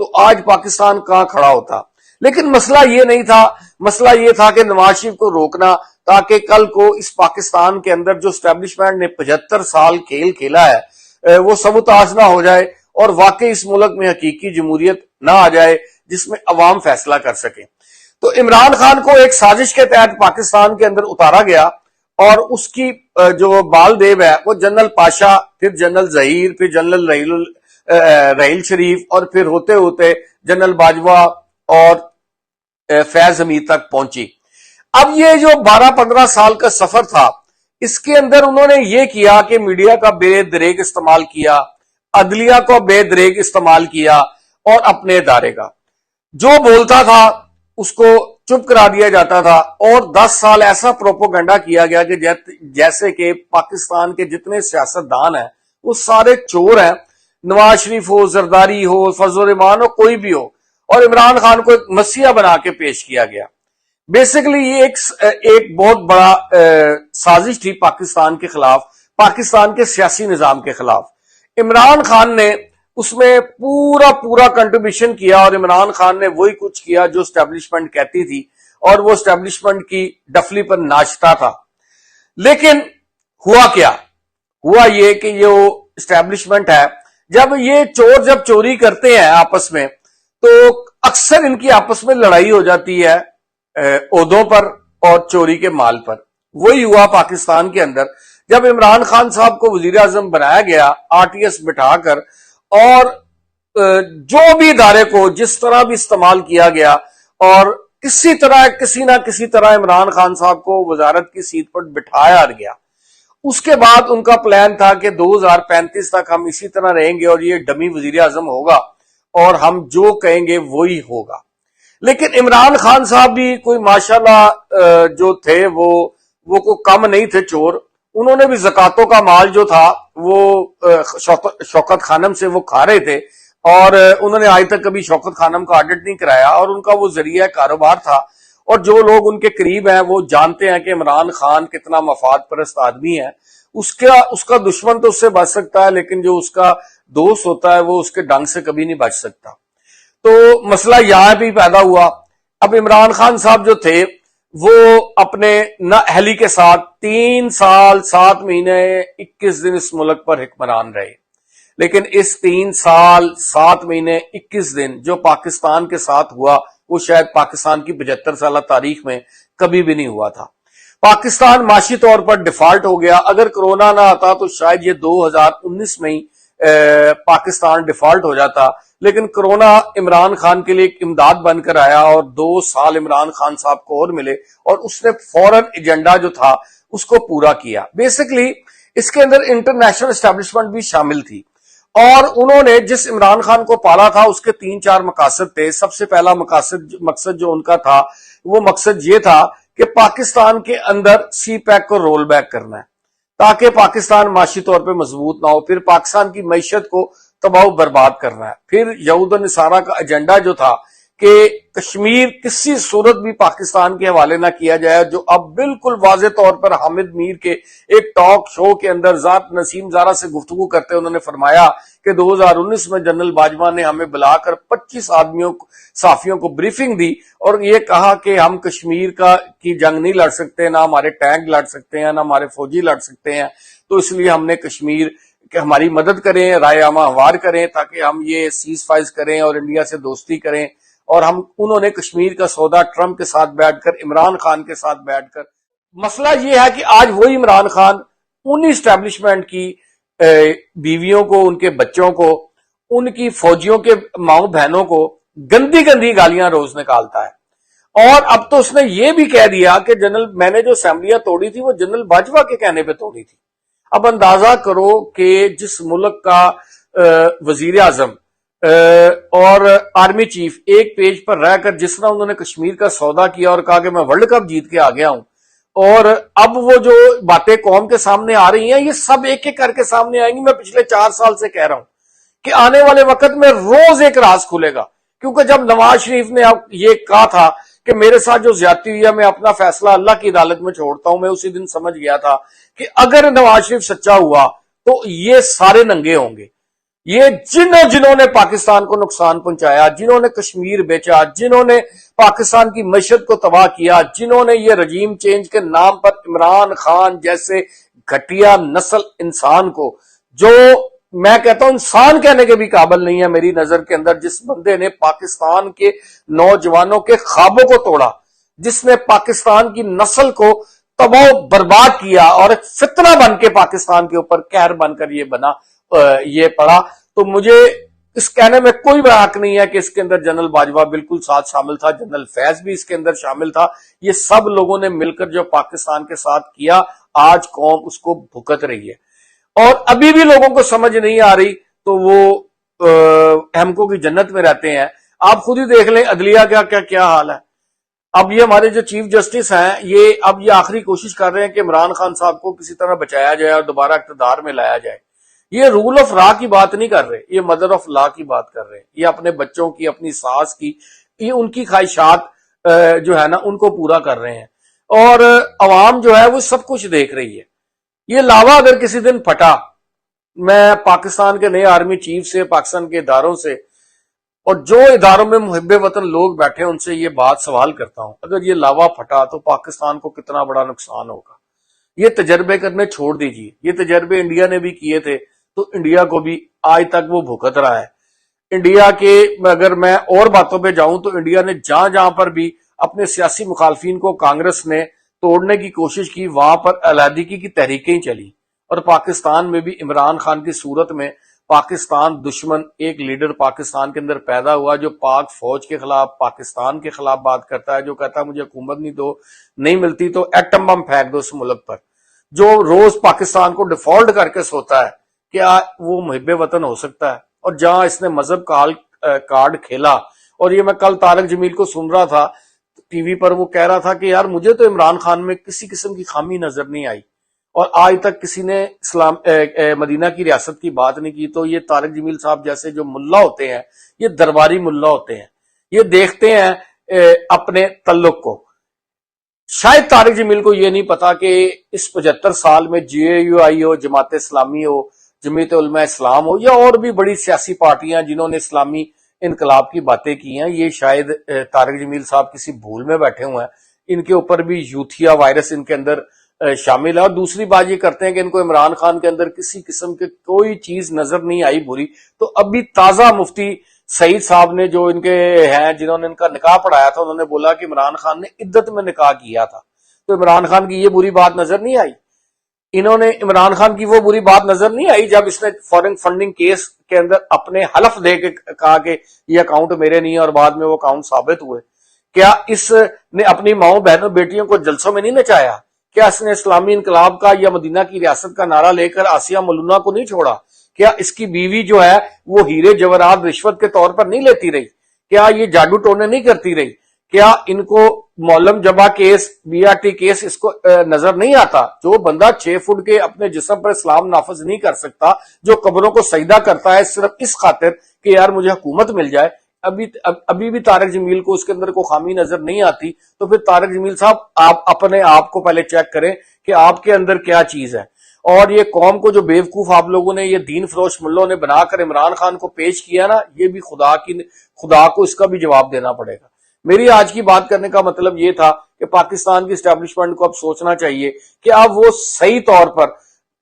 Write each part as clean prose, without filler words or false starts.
تو آج پاکستان کہاں کھڑا ہوتا. لیکن مسئلہ یہ نہیں تھا، مسئلہ یہ تھا کہ نواز شریف کو روکنا تاکہ کل کو اس پاکستان کے اندر جو اسٹیبلشمنٹ نے 75 سال کھیل کھیلا ہے وہ سبوتاژ نہ ہو جائے اور واقعی اس ملک میں حقیقی جمہوریت نہ آ جائے جس میں عوام فیصلہ کر سکے. تو عمران خان کو ایک سازش کے تحت پاکستان کے اندر اتارا گیا اور اس کی جو بالدیو ہے وہ جنرل پاشا، پھر جنرل ظہیر، پھر جنرل رحیل شریف اور پھر ہوتے ہوتے جنرل باجوہ اور فیض حمید تک پہنچی. اب یہ جو 12-15 سال کا سفر تھا اس کے اندر انہوں نے یہ کیا کہ میڈیا کا بے دریغ استعمال کیا، عدلیہ کو بے دریغ استعمال کیا اور اپنے ادارے کا جو بولتا تھا اس کو چپ کرا دیا جاتا تھا. اور 10 سال ایسا پروپوگنڈا کیا گیا کہ جیسے کہ پاکستان کے جتنے سیاستدان ہیں وہ سارے چور ہیں، نواز شریف ہو، زرداری ہو، فضل الرحمان ہو، کوئی بھی ہو، اور عمران خان کو ایک مسیحا بنا کے پیش کیا گیا. بیسیکلی یہ ایک بہت بڑا سازش تھی پاکستان کے خلاف، پاکستان کے سیاسی نظام کے خلاف. عمران خان نے اس میں پورا کنٹریبیوشن کیا اور عمران خان نے وہی کچھ کیا جو اسٹیبلشمنٹ کہتی تھی اور وہ اسٹیبلشمنٹ کی ڈفلی پر ناچتا تھا. لیکن ہوا کیا؟ ہوا یہ کہ یہ اسٹیبلشمنٹ ہے، جب یہ چور جب چوری کرتے ہیں آپس میں تو اکثر ان کی آپس میں لڑائی ہو جاتی ہے عہدوں پر اور چوری کے مال پر. وہی ہوا پاکستان کے اندر جب عمران خان صاحب کو وزیر اعظم بنایا گیا RTS بٹھا کر، اور جو بھی ادارے کو جس طرح بھی استعمال کیا گیا اور کسی نہ کسی طرح عمران خان صاحب کو وزارت کی سیٹ پر بٹھایا گیا. اس کے بعد ان کا پلان تھا کہ 2035 تک ہم اسی طرح رہیں گے اور یہ ڈمی وزیر اعظم ہوگا اور ہم جو کہیں گے وہی ہوگا. لیکن عمران خان صاحب بھی کوئی ماشاءاللہ جو تھے وہ کوئی کم نہیں تھے چور. انہوں نے بھی زکاتوں کا مال جو تھا وہ شوکت خانم سے وہ کھا رہے تھے اور انہوں نے آج تک کبھی شوکت خانم کا آڈٹ نہیں کرایا اور ان کا وہ ذریعہ کاروبار تھا. اور جو لوگ ان کے قریب ہیں وہ جانتے ہیں کہ عمران خان کتنا مفاد پرست آدمی ہے. اس کا دشمن تو اس سے بچ سکتا ہے لیکن جو اس کا دوست ہوتا ہے وہ اس کے ڈنگ سے کبھی نہیں بچ سکتا. تو مسئلہ یہاں بھی پیدا ہوا. اب عمران خان صاحب جو تھے وہ اپنے نااہلی کے ساتھ 3 سال 7 مہینے 21 دن اس ملک پر حکمران رہے. لیکن اس 3 سال 7 مہینے 21 دن جو پاکستان کے ساتھ ہوا وہ شاید پاکستان کی 75 سالہ تاریخ میں کبھی بھی نہیں ہوا تھا. پاکستان معاشی طور پر ڈیفالٹ ہو گیا. اگر کرونا نہ آتا تو شاید یہ 2019 میں ہی پاکستان ڈیفالٹ ہو جاتا. لیکن کرونا عمران خان کے لیے ایک امداد بن کر آیا اور 2 سال عمران خان صاحب کو اور ملے اور اس نے فوراً ایجنڈا جو تھا اس کو پورا کیا. بیسیکلی اس کے اندر انٹرنیشنل اسٹیبلشمنٹ بھی شامل تھی اور انہوں نے جس عمران خان کو پالا تھا اس کے 3-4 مقاصد تھے. سب سے پہلا مقصد جو ان کا تھا وہ مقصد یہ تھا کہ پاکستان کے اندر سی پیک کو رول بیک کرنا ہے تاکہ پاکستان معاشی طور پہ مضبوط نہ ہو. پھر پاکستان کی معیشت کو تباہ و برباد کرنا ہے. پھر یہود و نصارہ کا ایجنڈا جو تھا کہ کشمیر کسی صورت بھی پاکستان کے حوالے نہ کیا جائے، جو اب بالکل واضح طور پر حامد میر کے ایک ٹاک شو کے اندر ذات نسیم زارہ سے گفتگو کرتے انہوں نے فرمایا کہ 2019 میں جنرل باجوہ نے ہمیں بلا کر 25 صحافیوں کو بریفنگ دی اور یہ کہا کہ ہم کشمیر کی جنگ نہیں لڑ سکتے، نہ ہمارے ٹینک لڑ سکتے ہیں، نہ ہمارے فوجی لڑ سکتے ہیں، تو اس لیے ہم نے کشمیر کہ ہماری مدد کریں، رائے عامہ ہموار کریں تاکہ ہم یہ سیز فائز کریں اور انڈیا سے دوستی کریں. اور انہوں نے کشمیر کا سودا ٹرمپ کے ساتھ بیٹھ کر، عمران خان کے ساتھ بیٹھ کر. مسئلہ یہ ہے کہ آج وہی عمران خان انہی اسٹیبلشمنٹ کی بیویوں کو، ان کے بچوں کو، ان کی فوجیوں کے ماؤں بہنوں کو گندی گندی گالیاں روز نکالتا ہے. اور اب تو اس نے یہ بھی کہہ دیا کہ میں نے جو اسمبلیاں توڑی تھی وہ جنرل باجوہ کے کہنے پہ توڑی تھی. اب اندازہ کرو کہ جس ملک کا وزیر اعظم اور آرمی چیف ایک پیج پر رہ کر جس طرح انہوں نے کشمیر کا سودا کیا اور کہا کہ میں ورلڈ کپ جیت کے آ گیا ہوں، اور اب وہ جو باتیں قوم کے سامنے آ رہی ہیں یہ سب ایک ایک کر کے سامنے آئیں گی. میں پچھلے 4 سال سے کہہ رہا ہوں کہ آنے والے وقت میں روز ایک راز کھلے گا. کیونکہ جب نواز شریف نے اب یہ کہا تھا کہ میرے ساتھ جو زیادتی ہوئی ہے میں اپنا فیصلہ اللہ کی عدالت میں چھوڑتا ہوں، میں اسی دن سمجھ گیا تھا کہ اگر نواز شریف سچا ہوا تو یہ سارے ننگے ہوں گے. یہ جنہوں نے پاکستان کو نقصان پہنچایا، جنہوں نے کشمیر بیچا، جنہوں نے پاکستان کی معیشت کو تباہ کیا، جنہوں نے یہ رجیم چینج کے نام پر عمران خان جیسے گھٹیا نسل انسان کو، جو میں کہتا ہوں انسان کہنے کے بھی قابل نہیں ہے میری نظر کے اندر، جس بندے نے پاکستان کے نوجوانوں کے خوابوں کو توڑا، جس نے پاکستان کی نسل کو تباہ و برباد کیا اور ایک فتنہ بن کے پاکستان کے اوپر قہر بن کر یہ پڑا، تو مجھے اس کہنے میں کوئی حق نہیں ہے کہ اس کے اندر جنرل باجوہ بالکل ساتھ شامل تھا، جنرل فیض بھی اس کے اندر شامل تھا۔ یہ سب لوگوں نے مل کر جو پاکستان کے ساتھ کیا، آج قوم اس کو بھگت رہی ہے، اور ابھی بھی لوگوں کو سمجھ نہیں آ رہی، تو وہ احمقوں کی جنت میں رہتے ہیں۔ آپ خود ہی دیکھ لیں عدلیہ کیا حال ہے۔ اب یہ ہمارے جو چیف جسٹس ہیں، یہ آخری کوشش کر رہے ہیں کہ عمران خان صاحب کو کسی طرح بچایا جائے اور دوبارہ اقتدار میں لایا جائے۔ یہ رول آف لا کی بات نہیں کر رہے، یہ مدر آف لا کی بات کر رہے ہیں۔ یہ اپنے بچوں کی، اپنی ساس کی، یہ ان کی خواہشات جو ہے نا ان کو پورا کر رہے ہیں، اور عوام جو ہے وہ سب کچھ دیکھ رہی ہے۔ یہ لاوا اگر کسی دن پھٹا، میں پاکستان کے نئے آرمی چیف سے، پاکستان کے اداروں سے، اور جو اداروں میں محب وطن لوگ بیٹھے ان سے یہ بات سوال کرتا ہوں، اگر یہ لاوا پھٹا تو پاکستان کو کتنا بڑا نقصان ہوگا۔ یہ تجربے کرنے چھوڑ دیجیے، یہ تجربے انڈیا نے بھی کیے تھے، تو انڈیا کو بھی آج تک وہ بھگت رہا ہے۔ انڈیا کے اگر میں اور باتوں پہ جاؤں تو انڈیا نے جہاں پر بھی اپنے سیاسی مخالفین کو کانگریس نے توڑنے کی کوشش کی، وہاں پر علیحدگی کی تحریکیں چلی، اور پاکستان میں بھی عمران خان کی صورت میں پاکستان دشمن ایک لیڈر پاکستان کے اندر پیدا ہوا، جو پاک فوج کے خلاف، پاکستان کے خلاف بات کرتا ہے، جو کہتا ہے مجھے حکومت نہیں ملتی تو ایٹم بم پھینک دو اس ملک پر، جو روز پاکستان کو ڈیفالٹ کر کے سوتا ہے۔ کیا وہ محب وطن ہو سکتا ہے؟ اور جہاں اس نے مذہب کا کارڈ کھیلا، اور یہ میں کل طارق جمیل کو سن رہا تھا ٹی وی پر، وہ کہہ رہا تھا کہ یار مجھے تو عمران خان میں کسی قسم کی خامی نظر نہیں آئی، اور آج تک کسی نے مدینہ کی ریاست کی بات نہیں کی۔ تو یہ طارق جمیل صاحب جیسے جو ملا ہوتے ہیں، یہ درباری ملا ہوتے ہیں، یہ دیکھتے ہیں اپنے تعلق کو۔ شاید طارق جمیل کو یہ نہیں پتا کہ اس 75 سال میں جے یو آئی ہو، جماعت اسلامی ہو، جمعیت علماء اسلام ہو، یا اور بھی بڑی سیاسی پارٹیاں جنہوں نے اسلامی انقلاب کی باتیں کی ہیں، یہ شاید طارق جمیل صاحب کسی بھول میں بیٹھے ہوئے ہیں، ان کے اوپر بھی یوتھیا وائرس ان کے اندر شامل ہے۔ اور دوسری بات یہ کرتے ہیں کہ ان کو عمران خان کے اندر کسی قسم کے کوئی چیز نظر نہیں آئی بری، تو ابھی تازہ مفتی سعید صاحب نے جو ان کے ہیں، جنہوں نے ان کا نکاح پڑھایا تھا، انہوں نے بولا کہ عمران خان نے عدت میں نکاح کیا تھا، تو عمران خان کی یہ بری بات نظر نہیں آئی۔ انہوں نے عمران خان کی وہ بری بات نظر نہیں آئی جب اس نے فارن فنڈنگ کیس کے اندر اپنے حلف دے کے کہا کہ یہ اکاؤنٹ میرے نہیں ہے، اور بعد میں وہ اکاؤنٹ ثابت ہوئے۔ کیا اس نے اپنی ماؤں بہنوں بیٹیوں کو جلسوں میں نہیں نچایا؟ کیا اس نے اسلامی انقلاب کا یا مدینہ کی ریاست کا نعرہ لے کر آسیہ مولونہ کو نہیں چھوڑا؟ کیا اس کی بیوی جو ہے وہ ہیرے جواہرات رشوت کے طور پر نہیں لیتی رہی؟ کیا یہ جادو ٹونے نہیں کرتی رہی؟ کیا ان کو Malam Jabba case, B R T case اس کو نظر نہیں آتا؟ جو بندہ 6 فٹ کے اپنے جسم پر اسلام نافذ نہیں کر سکتا، جو قبروں کو سجدہ کرتا ہے صرف اس خاطر کہ یار مجھے حکومت مل جائے، ابھی بھی طارق جمیل کو اس کے اندر کوئی خامی نظر نہیں آتی، تو پھر طارق جمیل صاحب آپ اپنے آپ کو پہلے چیک کریں کہ آپ کے اندر کیا چیز ہے۔ اور یہ قوم کو جو بیوقوف آپ لوگوں نے، یہ دین فروش ملوں نے بنا کر عمران خان کو پیش کیا نا، یہ بھی خدا کو اس کا بھی جواب دینا پڑے گا۔ میری آج کی بات کرنے کا مطلب یہ تھا کہ پاکستان کی اسٹیبلشمنٹ کو اب سوچنا چاہیے کہ اب وہ صحیح طور پر،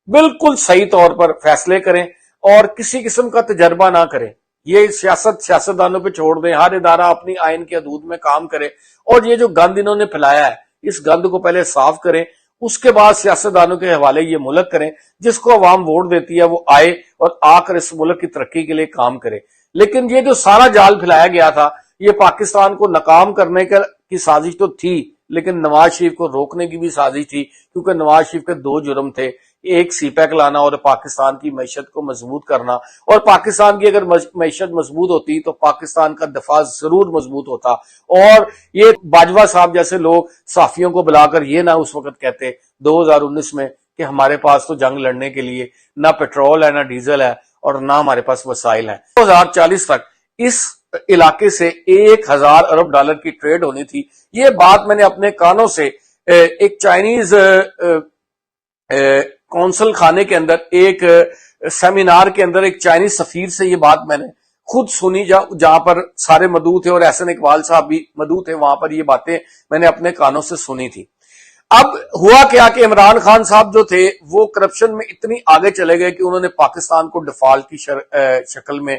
بالکل صحیح طور پر فیصلے کریں، اور کسی قسم کا تجربہ نہ کریں۔ یہ سیاستدانوں پہ چھوڑ دیں، ہر ادارہ اپنی آئین کے حدود میں کام کرے، اور یہ جو گند انہوں نے پھیلایا ہے، اس گند کو پہلے صاف کریں، اس کے بعد سیاستدانوں کے حوالے یہ ملک کریں، جس کو عوام ووٹ دیتی ہے وہ آئے اور آ کر اس ملک کی ترقی کے لیے کام کرے۔ لیکن یہ جو سارا جال پھیلایا گیا تھا، یہ پاکستان کو ناکام کرنے کی سازش تو تھی، لیکن نواز شریف کو روکنے کی بھی سازش تھی، کیونکہ نواز شریف کے 2 جرم تھے، ایک سی پیک لانا اور پاکستان کی معیشت کو مضبوط کرنا۔ اور پاکستان کی اگر معیشت مضبوط ہوتی تو پاکستان کا دفاع ضرور مضبوط ہوتا، اور یہ باجوہ صاحب جیسے لوگ صحافیوں کو بلا کر یہ نہ اس وقت کہتے 2019 میں کہ ہمارے پاس تو جنگ لڑنے کے لیے نہ پیٹرول ہے، نہ ڈیزل ہے، اور نہ ہمارے پاس وسائل ہیں۔ 2040 تک اس علاقے سے 1000 ارب ڈالر کی ٹریڈ ہونی تھی۔ یہ بات میں نے اپنے کانوں سے ایک چائنیز کونسل خانے کے اندر ایک سیمینار کے اندر ایک چائنیز سفیر سے یہ بات میں نے خود سنی، جہاں پر سارے مدعو تھے اور احسن اقبال صاحب بھی مدعو تھے، وہاں پر یہ باتیں میں نے اپنے کانوں سے سنی تھی۔ اب ہوا کیا کہ عمران خان صاحب جو تھے وہ کرپشن میں اتنی آگے چلے گئے کہ انہوں نے پاکستان کو ڈیفالٹ کی شکل میں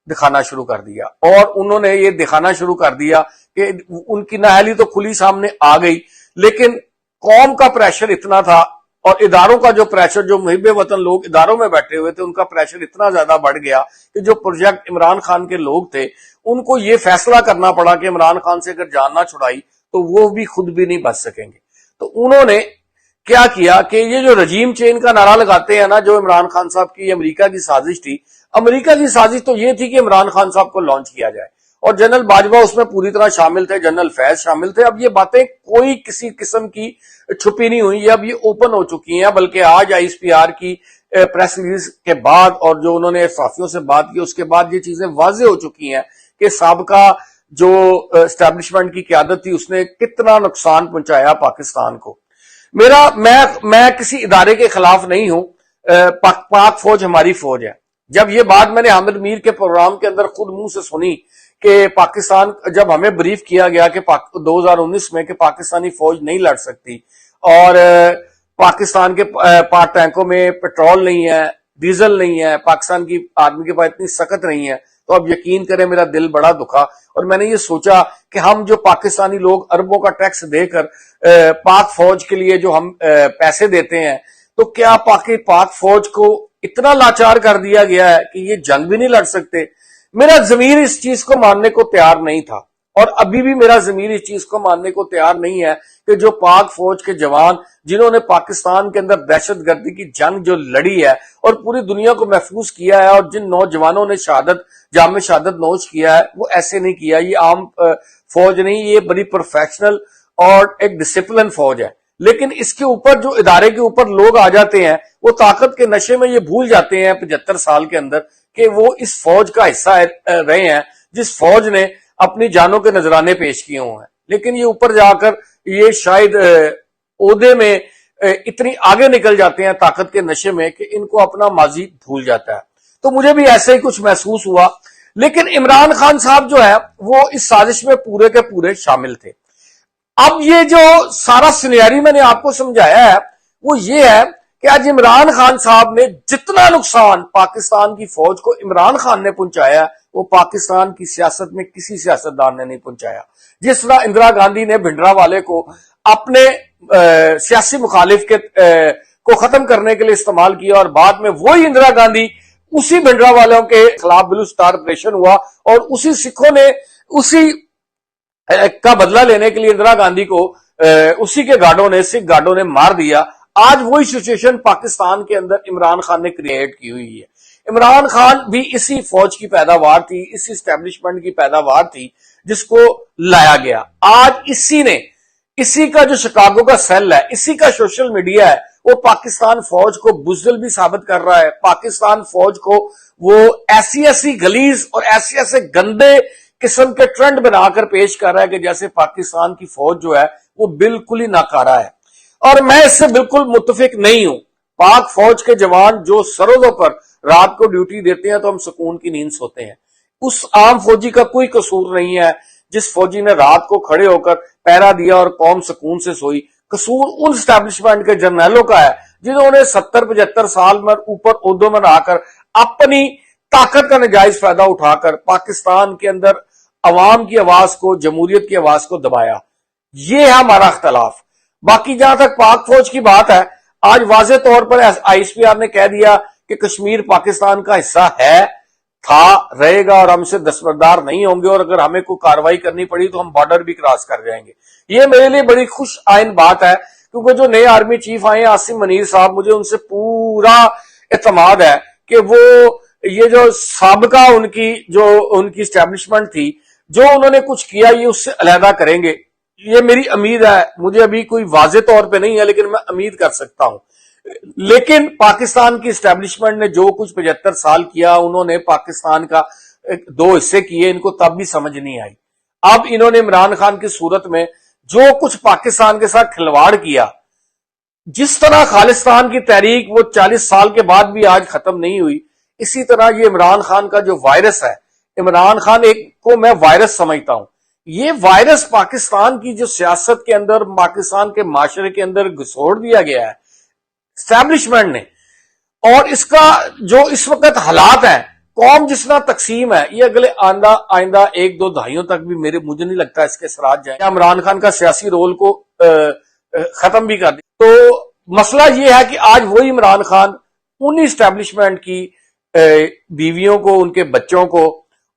دکھانا شروع کر دیا، اور انہوں نے یہ دکھانا شروع کر دیا کہ ان کی نااہلی تو کھلی سامنے آ گئی، لیکن قوم کا پریشر اتنا تھا اور اداروں کا جو پریشر، جو محب وطن لوگ اداروں میں بیٹھے ہوئے تھے ان کا پریشر اتنا زیادہ بڑھ گیا کہ جو پروجیکٹ عمران خان کے لوگ تھے ان کو یہ فیصلہ کرنا پڑا کہ عمران خان سے اگر جان نہ چھڑائی تو وہ بھی خود بھی نہیں بچ سکیں گے۔ تو انہوں نے کیا کیا کہ یہ جو رجیم چینج کا نعرہ لگاتے ہیں نا، جو عمران خان صاحب کی امریکہ کی سازش تھی، امریکہ کی سازش تو یہ تھی کہ عمران خان صاحب کو لانچ کیا جائے، اور جنرل باجوہ اس میں پوری طرح شامل تھے، جنرل فیض شامل تھے۔ اب یہ باتیں کوئی کسی قسم کی چھپی نہیں ہوئی، اب یہ اوپن ہو چکی ہیں، بلکہ آج آئی ایس پی آر کی پریس ریلیز کے بعد اور جو انہوں نے صحافیوں سے بات کی اس کے بعد یہ چیزیں واضح ہو چکی ہیں کہ سابقہ جو اسٹیبلشمنٹ کی قیادت تھی اس نے کتنا نقصان پہنچایا پاکستان کو۔ میں کسی ادارے کے خلاف نہیں ہوں، پاک فوج ہماری فوج ہے۔ جب یہ بات میں نے حامد میر کے پروگرام کے اندر خود منہ سے سنی کہ پاکستان، جب ہمیں بریف کیا گیا کہ 2019 میں کہ پاکستانی فوج نہیں لڑ سکتی اور پاکستان کے پاک ٹینکوں میں پیٹرول نہیں ہے، ڈیزل نہیں ہے، پاکستان کی آرمی کے پاس اتنی سخت نہیں ہے، تو اب یقین کریں میرا دل بڑا دکھا، اور میں نے یہ سوچا کہ ہم جو پاکستانی لوگ اربوں کا ٹیکس دے کر پاک فوج کے لیے جو ہم پیسے دیتے ہیں، تو کیا پاک فوج کو اتنا لاچار کر دیا گیا ہے کہ یہ جنگ بھی نہیں لڑ سکتے؟ میرا ضمیر اس چیز کو ماننے کو تیار نہیں تھا، اور ابھی بھی میرا ضمیر اس چیز کو ماننے کو تیار نہیں ہے کہ جو پاک فوج کے جوان جنہوں نے پاکستان کے اندر دہشت گردی کی جنگ جو لڑی ہے اور پوری دنیا کو محفوظ کیا ہے، اور جن نوجوانوں نے جام شہادت نوش کیا ہے، وہ ایسے نہیں کیا۔ یہ عام فوج نہیں، یہ بڑی پروفیشنل اور ایک ڈسپلن فوج ہے، لیکن اس کے اوپر جو ادارے کے اوپر لوگ آ جاتے ہیں وہ طاقت کے نشے میں یہ بھول جاتے ہیں 75 سال کے اندر کہ وہ اس فوج کا حصہ رہے ہیں جس فوج نے اپنی جانوں کے نذرانے پیش کیے ہوئے ہیں، لیکن یہ اوپر جا کر یہ شاید عہدے میں اتنی آگے نکل جاتے ہیں طاقت کے نشے میں کہ ان کو اپنا ماضی بھول جاتا ہے۔ تو مجھے بھی ایسے ہی کچھ محسوس ہوا، لیکن عمران خان صاحب جو ہے وہ اس سازش میں پورے کے پورے شامل تھے۔ اب یہ جو سارا سینیاری میں نے آپ کو سمجھایا ہے وہ یہ ہے کہ آج عمران خان صاحب نے جتنا نقصان پاکستان کی فوج کو عمران خان نے پہنچایا وہ پاکستان کی سیاست میں کسی سیاستدان نے نہیں پہنچایا۔ جس طرح اندرا گاندھی نے بھنڈرا والے کو اپنے سیاسی مخالف کو ختم کرنے کے لیے استعمال کیا، اور بعد میں وہی اندرا گاندھی اسی بھنڈرا والوں کے خلاف بلو سٹار آپریشن ہوا، اور اسی سکھوں نے اسی کا بدلہ لینے کے لیے اندرا گاندھی کو اسی کے سکھ گارڈوں نے مار دیا۔ آج وہی سچویشن پاکستان کے اندر عمران خان نے کریٹ کی ہوئی ہے۔ عمران خان بھی اسی فوج کی پیداوار تھی، اسی اسٹیبلشمنٹ کی پیداوار تھی جس کو لایا گیا۔ آج اسی کا جو شکاگو کا سیل ہے، اسی کا سوشل میڈیا ہے، وہ پاکستان فوج کو بزدل بھی ثابت کر رہا ہے، پاکستان فوج کو وہ ایسی غلیظ اور ایسے گندے قسم کے ٹرینڈ بنا کر پیش کر رہا ہے کہ جیسے پاکستان کی فوج جو ہے وہ بالکل ہی ناکارہ ہے، اور میں اس سے بالکل متفق نہیں ہوں۔ پاک فوج کے جوان جو سرحدوں پر رات کو ڈیوٹی دیتے ہیں تو ہم سکون کی نیند سوتے ہیں، اس عام فوجی کا کوئی قصور نہیں ہے جس فوجی نے رات کو کھڑے ہو کر پہرا دیا اور قوم سکون سے سوئی۔ قصور ان اسٹیبلشمنٹ کے جرنیلوں کا ہے جنہوں نے 70-75 سال میں اوپر عہدوں میں آ کر اپنی طاقت کا ناجائز فائدہ اٹھا کر پاکستان کے اندر عوام کی آواز کو، جمہوریت کی آواز کو دبایا۔ یہ ہے ہمارا اختلاف۔ باقی جہاں تک پاک فوج کی بات ہے، آج واضح طور پر آئی ایس پی آر نے کہہ دیا کہ کشمیر پاکستان کا حصہ ہے، تھا، رہے گا، اور ہم سے دستبردار نہیں ہوں گے، اور اگر ہمیں کوئی کاروائی کرنی پڑی تو ہم بارڈر بھی کراس کر جائیں گے۔ یہ میرے لیے بڑی خوش آئین بات ہے، کیونکہ جو نئے آرمی چیف آئے ہیں عاصم منیر صاحب، مجھے ان سے پورا اعتماد ہے کہ وہ یہ جو سابقہ ان کی اسٹیبلشمنٹ تھی، جو انہوں نے کچھ کیا یہ اس سے علیحدہ کریں گے۔ یہ میری امید ہے، مجھے ابھی کوئی واضح طور پہ نہیں ہے لیکن میں امید کر سکتا ہوں۔ لیکن پاکستان کی اسٹیبلشمنٹ نے جو کچھ 75 سال کیا، انہوں نے پاکستان کا 2 حصے کیے، ان کو تب بھی سمجھ نہیں آئی۔ اب انہوں نے عمران خان کی صورت میں جو کچھ پاکستان کے ساتھ کھلواڑ کیا، جس طرح خالصتان کی تحریک وہ 40 سال کے بعد بھی آج ختم نہیں ہوئی، اسی طرح یہ عمران خان کا جو وائرس ہے، عمران خان ایک کو میں وائرس سمجھتا ہوں، یہ وائرس پاکستان کی جو سیاست کے اندر، پاکستان کے معاشرے کے اندر گھسوڑ دیا گیا ہے اسٹیبلشمنٹ نے، اور اس کا جو اس وقت حالات ہیں، قوم جس طرح تقسیم ہے، یہ اگلے آئندہ 1-2 دہائیوں تک بھی مجھے نہیں لگتا اس کے اثرات جائیں، عمران خان کا سیاسی رول کو ختم بھی کر دی۔ تو مسئلہ یہ ہے کہ آج وہی عمران خان انہی اسٹیبلشمنٹ کی بیویوں کو، ان کے بچوں کو،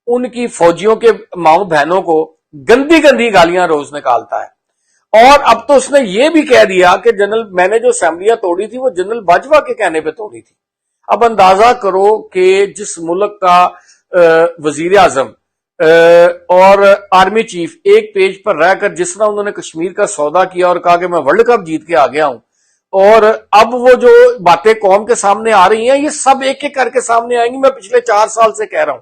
ان کی فوجیوں کے ماؤں بہنوں کو گندی گندی گالیاں روز نکالتا ہے۔ اور اب تو اس نے یہ بھی کہہ دیا کہ جنرل میں نے جو اسمبلیاں توڑی تھی وہ جنرل باجوہ کے کہنے پہ توڑی تھی۔ اب اندازہ کرو کہ جس ملک کا وزیر اعظم اور آرمی چیف ایک پیج پر رہ کر جس طرح انہوں نے کشمیر کا سودا کیا اور کہا کہ میں ورلڈ کپ جیت کے آ گیا ہوں، اور اب وہ جو باتیں قوم کے سامنے آ رہی ہیں یہ سب ایک ایک کر کے سامنے آئیں گی۔ میں پچھلے 4 سال سے کہہ رہا ہوں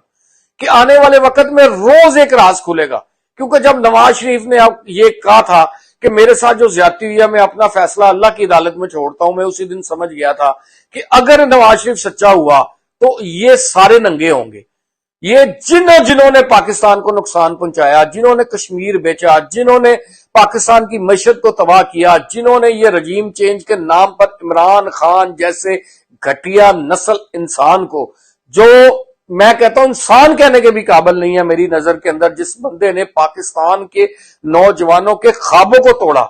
کہ آنے والے وقت میں روز ایک راز کھلے گا، کیونکہ جب نواز شریف نے اب یہ کہا تھا کہ میرے ساتھ جو زیادتی ہوئی ہے میں اپنا فیصلہ اللہ کی عدالت میں چھوڑتا ہوں، میں اسی دن سمجھ گیا تھا کہ اگر نواز شریف سچا ہوا تو یہ سارے ننگے ہوں گے۔ یہ جنہوں نے پاکستان کو نقصان پہنچایا، جنہوں نے کشمیر بیچا، جنہوں نے پاکستان کی معیشت کو تباہ کیا، جنہوں نے یہ رجیم چینج کے نام پر عمران خان جیسے گھٹیا نسل انسان کو، جو میں کہتا ہوں انسان کہنے کے بھی قابل نہیں ہے میری نظر کے اندر، جس بندے نے پاکستان کے نوجوانوں کے خوابوں کو توڑا،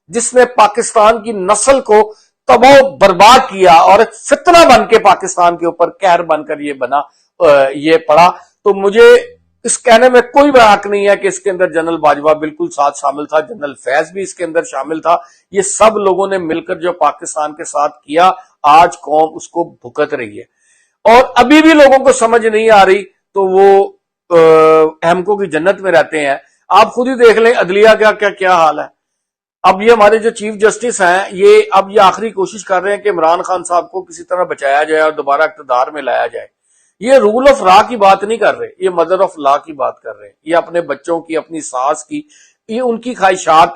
جس نے پاکستان کی نسل کو تباہ برباد کیا اور ایک فتنہ بن کے پاکستان کے اوپر قہر بن کر یہ پڑا، تو مجھے اس کہنے میں کوئی حق نہیں ہے کہ اس کے اندر جنرل باجوہ بالکل ساتھ شامل تھا، جنرل فیض بھی اس کے اندر شامل تھا۔ یہ سب لوگوں نے مل کر جو پاکستان کے ساتھ کیا، آج قوم اس کو بھگت رہی ہے، اور ابھی بھی لوگوں کو سمجھ نہیں آ رہی تو وہ احمقوں کی جنت میں رہتے ہیں۔ آپ خود ہی دیکھ لیں عدلیہ کا کیا حال ہے۔ اب یہ ہمارے جو چیف جسٹس ہیں، یہ آخری کوشش کر رہے ہیں کہ عمران خان صاحب کو کسی طرح بچایا جائے اور دوبارہ اقتدار میں لایا جائے۔ یہ رول آف لا کی بات نہیں کر رہے، یہ مدر آف لا کی بات کر رہے ہیں۔ یہ اپنے بچوں کی، اپنی ساس کی، یہ ان کی خواہشات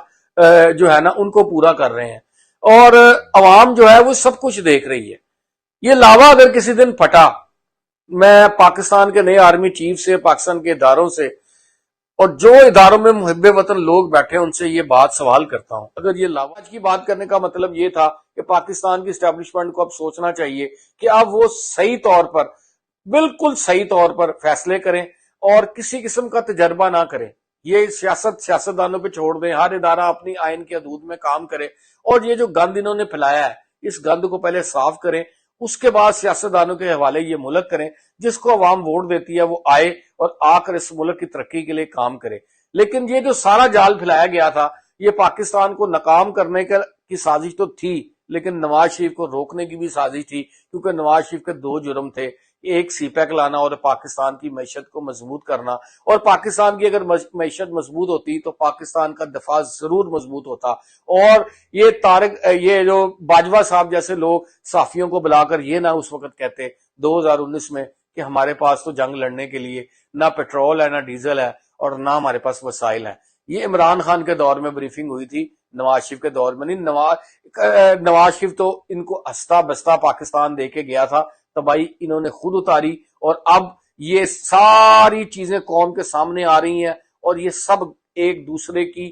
جو ہے نا ان کو پورا کر رہے ہیں، اور عوام جو ہے وہ سب کچھ دیکھ رہی ہے۔ یہ لاوا اگر کسی دن پھٹا، میں پاکستان کے نئے آرمی چیف سے، پاکستان کے اداروں سے، اور جو اداروں میں محب وطن لوگ بیٹھے ان سے یہ بات سوال کرتا ہوں، اگر یہ لاواج کی بات کرنے کا مطلب یہ تھا کہ پاکستان کی اسٹیبلشمنٹ کو اب سوچنا چاہیے کہ اب وہ صحیح طور پر، بالکل صحیح طور پر فیصلے کریں اور کسی قسم کا تجربہ نہ کریں، یہ سیاستدانوں پہ چھوڑ دیں، ہر ادارہ اپنی آئین کے حدود میں کام کرے، اور یہ جو گند انہوں نے پھیلایا ہے اس گند کو پہلے صاف کریں، اس کے بعد سیاستدانوں کے حوالے یہ ملک کریں، جس کو عوام ووٹ دیتی ہے وہ آئے اور آ کر اس ملک کی ترقی کے لیے کام کرے۔ لیکن یہ جو سارا جال پھیلایا گیا تھا، یہ پاکستان کو ناکام کرنے کی سازش تو تھی، لیکن نواز شریف کو روکنے کی بھی سازش تھی، کیونکہ نواز شریف کے 2 جرم تھے، ایک سی پیک لانا اور پاکستان کی معیشت کو مضبوط کرنا، اور پاکستان کی اگر معیشت مضبوط ہوتی تو پاکستان کا دفاع ضرور مضبوط ہوتا۔ اور یہ جو باجوہ صاحب جیسے لوگ صحافیوں کو بلا کر یہ نہ اس وقت کہتے 2019 میں کہ ہمارے پاس تو جنگ لڑنے کے لیے نہ پیٹرول ہے، نہ ڈیزل ہے، اور نہ ہمارے پاس وسائل ہیں۔ یہ عمران خان کے دور میں بریفنگ ہوئی تھی، نواز شریف کے دور میں نہیں۔ نواز شریف تو ان کو ہستا بستا پاکستان دے کے گیا تھا، تباہی انہوں نے خود اتاری، اور اب یہ ساری چیزیں قوم کے سامنے آ رہی ہیں، اور یہ سب ایک دوسرے کی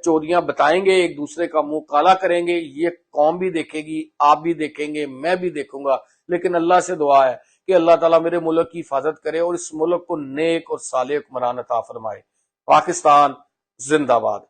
چوریاں بتائیں گے، ایک دوسرے کا منہ کالا کریں گے۔ یہ قوم بھی دیکھے گی، آپ بھی دیکھیں گے، میں بھی دیکھوں گا، لیکن اللہ سے دعا ہے کہ اللہ تعالیٰ میرے ملک کی حفاظت کرے اور اس ملک کو نیک اور صالح حکمران عطا فرمائے۔ پاکستان زندہ باد۔